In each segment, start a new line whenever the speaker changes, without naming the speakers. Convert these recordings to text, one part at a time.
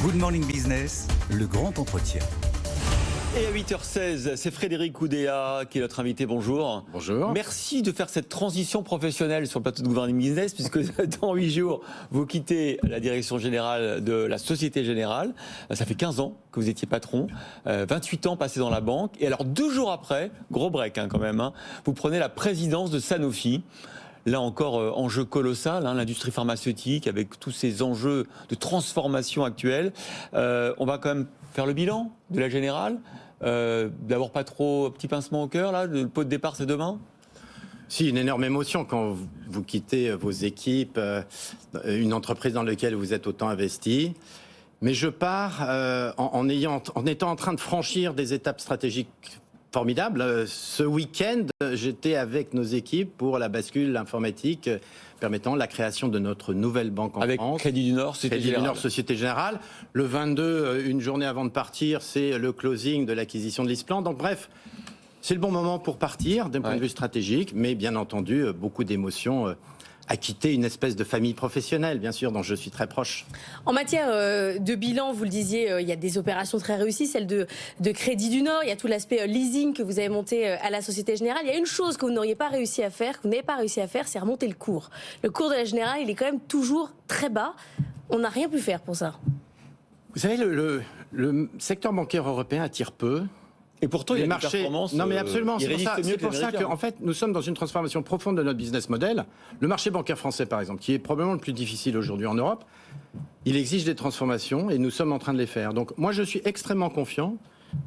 Good Morning Business, le grand entretien.
Et à 8h16, c'est Frédéric Oudéa qui est notre invité. Bonjour.
Bonjour.
Merci de faire cette transition professionnelle sur le plateau de Good Morning Business, puisque dans 8 jours, vous quittez la direction générale de la Société Générale. Ça fait 15 ans que vous étiez patron, 28 ans passés dans la banque. Et alors 2 jours après, gros break quand même, vous prenez la présidence de Sanofi. Là encore, enjeu colossal, l'industrie pharmaceutique avec tous ces enjeux de transformation actuelle. On va quand même faire le bilan de la Générale. D'abord pas trop petit pincement au cœur, là, le pot de départ c'est demain.
Si, une énorme émotion quand vous quittez vos équipes, une entreprise dans laquelle vous êtes autant investi. Mais je pars en étant en train de franchir des étapes stratégiques formidables. Ce week-end, j'étais avec nos équipes pour la bascule informatique permettant la création de notre nouvelle banque en France.
Avec Crédit du Nord,
Société Générale. Le 22, une journée avant de partir, c'est le closing de l'acquisition de LeasePlan. Donc bref, c'est le bon moment pour partir d'un point de vue stratégique, mais bien entendu, beaucoup d'émotions à quitter une espèce de famille professionnelle, bien sûr, dont je suis très proche.
En matière de bilan, vous le disiez, il y a des opérations très réussies, celle de Crédit du Nord, il y a tout l'aspect leasing que vous avez monté à la Société Générale. Il y a une chose que vous n'auriez pas réussi à faire, que vous n'avez pas réussi à faire, c'est remonter le cours. Le cours de la Générale, il est quand même toujours très bas. On n'a rien pu faire pour ça.
Vous savez, le secteur bancaire européen attire peu.
Et pourtant, il y a des performances.
Non, mais absolument. C'est pour ça
qu'en
fait, nous sommes dans une transformation profonde de notre business model. Le marché bancaire français, par exemple, qui est probablement le plus difficile aujourd'hui en Europe, il exige des transformations et nous sommes en train de les faire. Donc, moi, je suis extrêmement confiant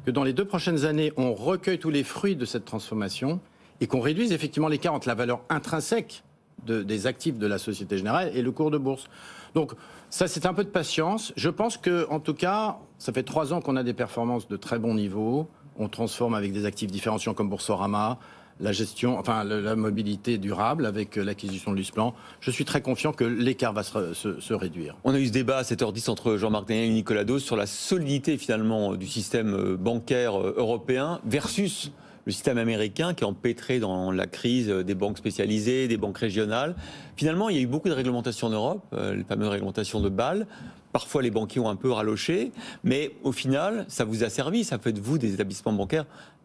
que dans les 2 prochaines années, on recueille tous les fruits de cette transformation et qu'on réduise effectivement l'écart entre la valeur intrinsèque des actifs de la Société Générale et le cours de bourse. Donc, ça, c'est un peu de patience. Je pense que, en tout cas, ça fait 3 ans qu'on a des performances de très bon niveau. On transforme avec des actifs différenciants comme Boursorama, la gestion, enfin la mobilité durable avec l'acquisition de LeasePlan. Je suis très confiant que l'écart va se réduire.
On a eu ce débat à 7h10 entre Jean-Marc Daniel et Nicolas Dos sur la solidité finalement du système bancaire européen versus le système américain qui est empêtré dans la crise des banques spécialisées, des banques régionales. Finalement, il y a eu beaucoup de réglementations en Europe, les fameuses réglementations de Bâle. Parfois, les banquiers ont un peu raloché, mais au final, ça vous a servi. Ça fait de vous des établissements bancaires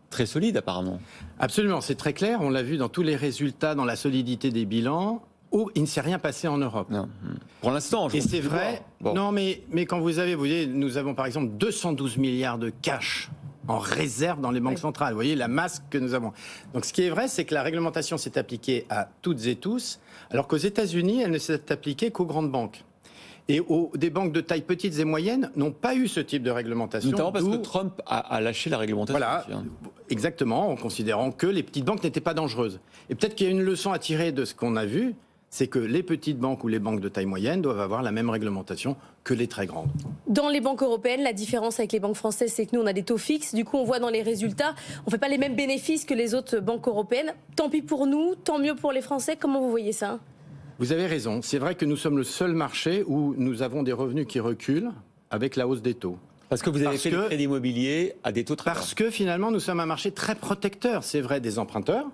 très solides, apparemment.
Absolument, c'est très clair. On l'a vu dans tous les résultats, dans la solidité des bilans, où il ne s'est rien passé en Europe.
Non. Pour l'instant,
et c'est vrai.
Bon.
Non, mais quand vous voyez, nous avons par exemple 212 milliards de cash en réserve dans les banques centrales. Vous voyez la masse que nous avons. Donc ce qui est vrai, c'est que la réglementation s'est appliquée à toutes et tous, alors qu'aux États-Unis, elle ne s'est appliquée qu'aux grandes banques. Et des banques de taille petites et moyennes n'ont pas eu ce type de réglementation.
Notamment parce que Trump a lâché la réglementation.
Voilà, exactement, en considérant que les petites banques n'étaient pas dangereuses. Et peut-être qu'il y a une leçon à tirer de ce qu'on a vu, c'est que les petites banques ou les banques de taille moyenne doivent avoir la même réglementation que les très grandes.
Dans les banques européennes, la différence avec les banques françaises, c'est que nous, on a des taux fixes. Du coup, on voit dans les résultats, on ne fait pas les mêmes bénéfices que les autres banques européennes. Tant pis pour nous, tant mieux pour les Français. Comment vous voyez ça ?
Vous avez raison. C'est vrai que nous sommes le seul marché où nous avons des revenus qui reculent avec la hausse des taux.
Parce que vous avez fait le crédit immobilier à des taux très bas.
Parce que finalement, nous sommes un marché très protecteur, c'est vrai, des emprunteurs.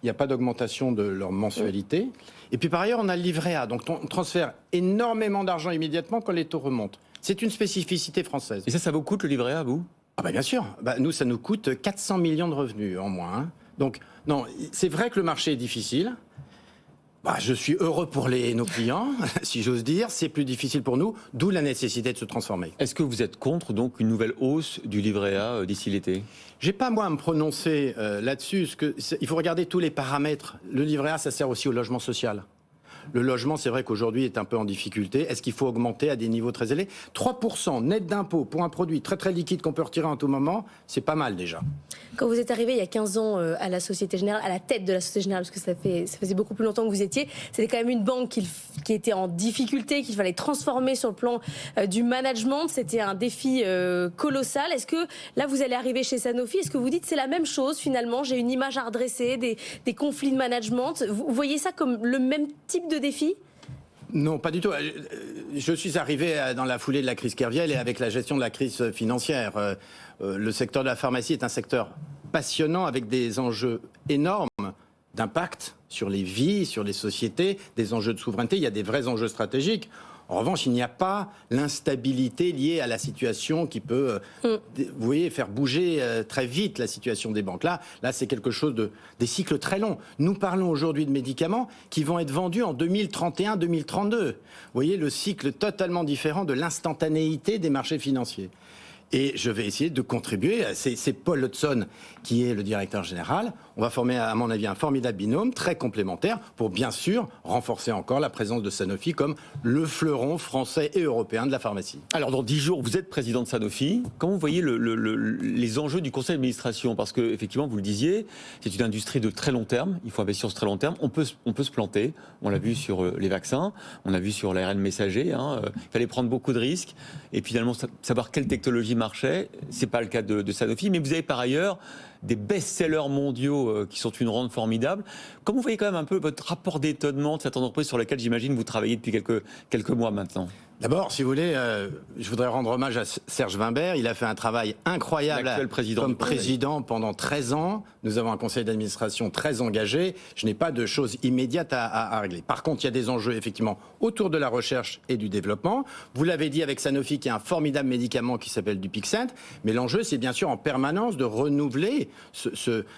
Il n'y a pas d'augmentation de leur mensualité. Et puis par ailleurs, on a le livret A. Donc on transfère énormément d'argent immédiatement quand les taux remontent. C'est une spécificité française.
Et ça vous coûte le livret A, vous ?
Ah bah bien sûr. Nous, ça nous coûte 400 millions de revenus en moins. Donc non, c'est vrai que le marché est difficile. Je suis heureux pour nos clients, si j'ose dire. C'est plus difficile pour nous, d'où la nécessité de se transformer.
Est-ce que vous êtes contre donc une nouvelle hausse du livret A d'ici l'été ?
J'ai pas moi à me prononcer là-dessus. Il faut regarder tous les paramètres. Le livret A, ça sert aussi au logement social. Le logement, c'est vrai qu'aujourd'hui, est un peu en difficulté. Est-ce qu'il faut augmenter à des niveaux très élevés ? 3% net d'impôt pour un produit très très liquide qu'on peut retirer en tout moment, c'est pas mal déjà.
Quand vous êtes arrivé il y a 15 ans à la Société Générale, à la tête de la Société Générale, parce que ça faisait beaucoup plus longtemps que vous étiez, c'était quand même une banque qui était en difficulté, qu'il fallait transformer sur le plan du management. C'était un défi colossal. Est-ce que là, vous allez arriver chez Sanofi, est-ce que vous dites c'est la même chose finalement ? J'ai une image à redresser, des conflits de management. Vous voyez ça comme le même type de défi ?
Non, pas du tout. Je suis arrivé dans la foulée de la crise Kerviel et avec la gestion de la crise financière. Le secteur de la pharmacie est un secteur passionnant avec des enjeux énormes d'impact sur les vies, sur les sociétés, des enjeux de souveraineté. Il y a des vrais enjeux stratégiques. En revanche, il n'y a pas l'instabilité liée à la situation qui peut, vous voyez, faire bouger très vite la situation des banques. Là, c'est quelque chose des cycles très longs. Nous parlons aujourd'hui de médicaments qui vont être vendus en 2031-2032. Vous voyez, le cycle totalement différent de l'instantanéité des marchés financiers. Et je vais essayer de contribuer. C'est Paul Hudson qui est le directeur général. On va former, à mon avis, un formidable binôme très complémentaire pour, bien sûr, renforcer encore la présence de Sanofi comme le fleuron français et européen de la pharmacie.
Alors, dans 10 jours, vous êtes président de Sanofi. Comment vous voyez les enjeux du conseil d'administration? Parce que, effectivement, vous le disiez, c'est une industrie de très long terme. Il faut investir sur ce très long terme. On peut se planter. On l'a vu sur les vaccins. On l'a vu sur l'ARN messager. Il fallait prendre beaucoup de risques. Et finalement, savoir quelle technologie marchait. C'est pas le cas de Sanofi. Mais vous avez par ailleurs des best-sellers mondiaux qui sont une rente formidable. Comment vous voyez quand même un peu votre rapport d'étonnement de cette entreprise sur laquelle j'imagine vous travaillez depuis quelques mois maintenant?
D'abord, si vous voulez, je voudrais rendre hommage à Serge Wimbert. Il a fait un travail incroyable comme président pendant 13 ans. Nous avons un conseil d'administration très engagé. Je n'ai pas de choses immédiates à régler. Par contre, il y a des enjeux effectivement autour de la recherche et du développement. Vous l'avez dit avec Sanofi, qui a un formidable médicament qui s'appelle Dupixent. Mais l'enjeu, c'est bien sûr en permanence de renouveler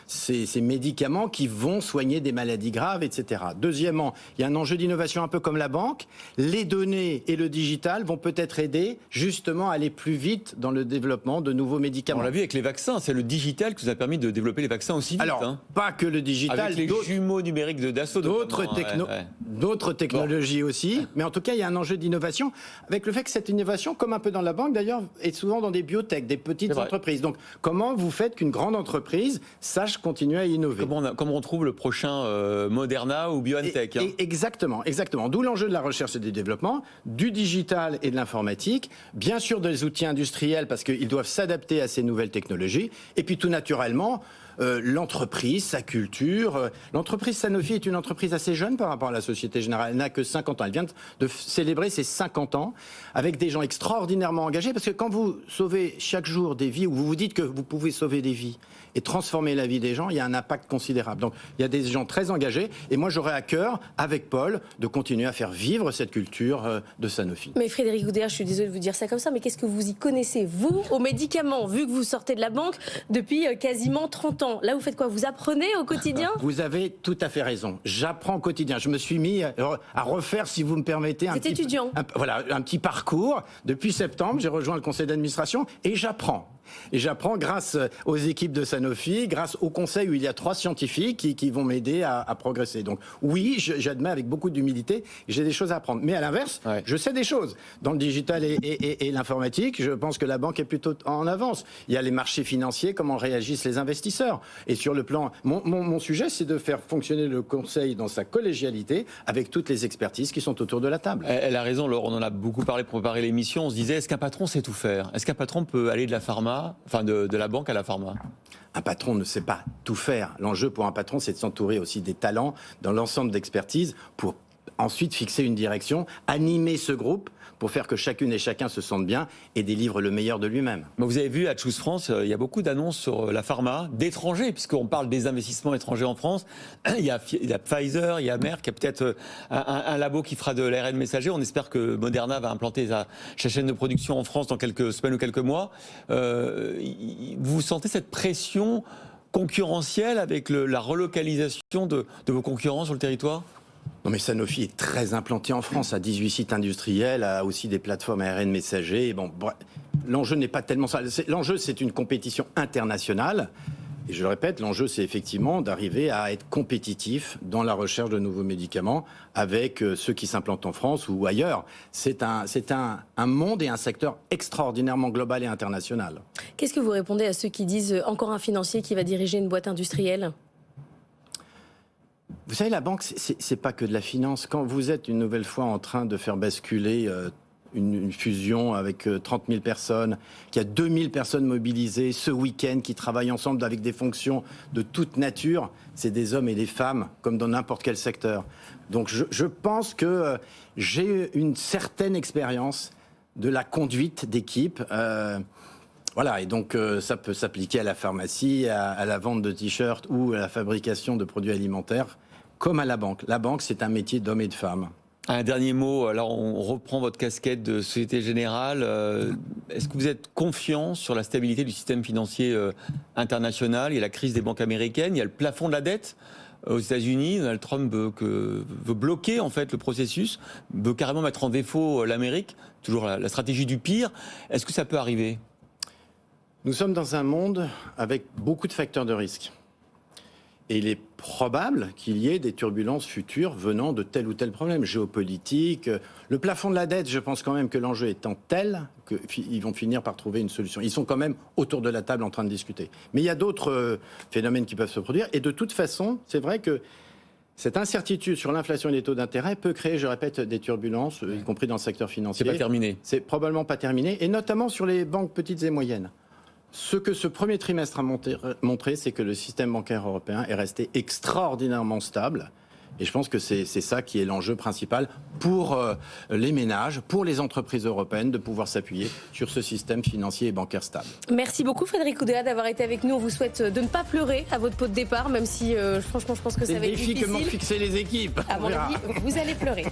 ces médicaments qui vont soigner des maladies graves, etc. Deuxièmement, il y a un enjeu d'innovation un peu comme la banque. Les données et le digital vont peut-être aider justement à aller plus vite dans le développement de nouveaux médicaments.
On l'a vu avec les vaccins, c'est le digital qui nous a permis de développer les vaccins aussi vite.
Alors, pas que le digital,
avec les jumeaux numériques de Dassault.
D'autres technologies aussi, mais en tout cas, il y a un enjeu d'innovation, avec le fait que cette innovation, comme un peu dans la banque d'ailleurs, est souvent dans des biotech, des petites entreprises. Donc, comment vous faites qu'une grande entreprise sache continuer à innover?
Comment on trouve le prochain Moderna ou BioNTech
Exactement. D'où l'enjeu de la recherche et du développement, du digital et de l'informatique, bien sûr des outils industriels parce qu'ils doivent s'adapter à ces nouvelles technologies, et puis tout naturellement, l'entreprise, sa culture. L'entreprise Sanofi est une entreprise assez jeune par rapport à la Société Générale. Elle n'a que 50 ans. Elle vient de célébrer ses 50 ans avec des gens extraordinairement engagés, parce que quand vous sauvez chaque jour des vies, ou vous vous dites que vous pouvez sauver des vies et transformer la vie des gens, il y a un impact considérable. Donc il y a des gens très engagés, et moi j'aurais à cœur, avec Paul, de continuer à faire vivre cette culture de Sanofi.
Mais Frédéric Oudéa, je suis désolée de vous dire ça comme ça, mais qu'est-ce que vous y connaissez, vous, aux médicaments, vu que vous sortez de la banque depuis quasiment 30 ans? Là, vous faites quoi? Vous apprenez au quotidien?
Vous avez tout à fait raison. J'apprends au quotidien. Je me suis mis à refaire, si vous me permettez, un petit parcours. Depuis septembre, j'ai rejoint le conseil d'administration et j'apprends. Et j'apprends grâce aux équipes de Sanofi, grâce au conseil où il y a 3 scientifiques qui vont m'aider à progresser. Donc oui, j'admets avec beaucoup d'humilité, j'ai des choses à apprendre. Mais à l'inverse, je sais des choses. Dans le digital et l'informatique, je pense que la banque est plutôt en avance. Il y a les marchés financiers, comment réagissent les investisseurs. Et sur le plan... Mon sujet, c'est de faire fonctionner le conseil dans sa collégialité avec toutes les expertises qui sont autour de la table.
Elle a raison, Laure, on en a beaucoup parlé pour préparer l'émission. On se disait, est-ce qu'un patron sait tout faire? Est-ce qu'un patron peut aller de la pharma, enfin de la banque à la pharma?
Un patron ne sait pas tout faire. L'enjeu pour un patron, c'est de s'entourer aussi des talents dans l'ensemble d'expertise pour ensuite fixer une direction, animer ce groupe pour faire que chacune et chacun se sente bien et délivre le meilleur de lui-même.
Vous avez vu, à Choose France, il y a beaucoup d'annonces sur la pharma, d'étrangers, puisqu'on parle des investissements étrangers en France. Il y a Pfizer, il y a Merck, il y a peut-être un labo qui fera de l'ARN messager. On espère que Moderna va implanter sa chaîne de production en France dans quelques semaines ou quelques mois. Vous sentez cette pression concurrentielle avec la relocalisation de vos concurrents sur le territoire?
Non, mais Sanofi est très implanté en France, à 18 sites industriels, a aussi des plateformes ARN messager. Bon, l'enjeu n'est pas tellement ça. L'enjeu, c'est une compétition internationale. Et je le répète, l'enjeu, c'est effectivement d'arriver à être compétitif dans la recherche de nouveaux médicaments avec ceux qui s'implantent en France ou ailleurs. C'est un monde et un secteur extraordinairement global et international.
Qu'est-ce que vous répondez à ceux qui disent encore un financier qui va diriger une boîte industrielle ?
Vous savez, la banque, c'est pas que de la finance. Quand vous êtes une nouvelle fois en train de faire basculer une fusion avec 30 000 personnes, qu'il y a 2 000 personnes mobilisées ce week-end qui travaillent ensemble avec des fonctions de toute nature, c'est des hommes et des femmes, comme dans n'importe quel secteur. Donc je pense que j'ai une certaine expérience de la conduite d'équipe. Voilà, et donc ça peut s'appliquer à la pharmacie, à la vente de t-shirts ou à la fabrication de produits alimentaires, comme à la banque. La banque, c'est un métier d'hommes et de femmes.
Un dernier mot, alors on reprend votre casquette de Société Générale. Est-ce que vous êtes confiant sur la stabilité du système financier international? Il y a la crise des banques américaines, il y a le plafond de la dette aux États-Unis. Donald Trump veut bloquer en fait le processus, veut carrément mettre en défaut l'Amérique, toujours la stratégie du pire. Est-ce que ça peut arriver?
Nous sommes dans un monde avec beaucoup de facteurs de risque. Et il est probable qu'il y ait des turbulences futures venant de tel ou tel problème géopolitique. Le plafond de la dette, je pense quand même que l'enjeu étant tel qu'ils vont finir par trouver une solution. Ils sont quand même autour de la table en train de discuter. Mais il y a d'autres phénomènes qui peuvent se produire. Et de toute façon, c'est vrai que cette incertitude sur l'inflation et les taux d'intérêt peut créer, je répète, des turbulences, y compris dans le secteur financier.
C'est pas terminé.
C'est probablement pas terminé. Et notamment sur les banques petites et moyennes. Ce que ce premier trimestre a montré, c'est que le système bancaire européen est resté extraordinairement stable. Et je pense que c'est ça qui est l'enjeu principal pour les ménages, pour les entreprises européennes, de pouvoir s'appuyer sur ce système financier et bancaire stable.
Merci beaucoup Frédéric Oudéa d'avoir été avec nous. On vous souhaite de ne pas pleurer à votre pot de départ, même si franchement je pense que ça va être difficile.
C'est le défi, comment fixer les équipes.
À mon avis, vous allez pleurer.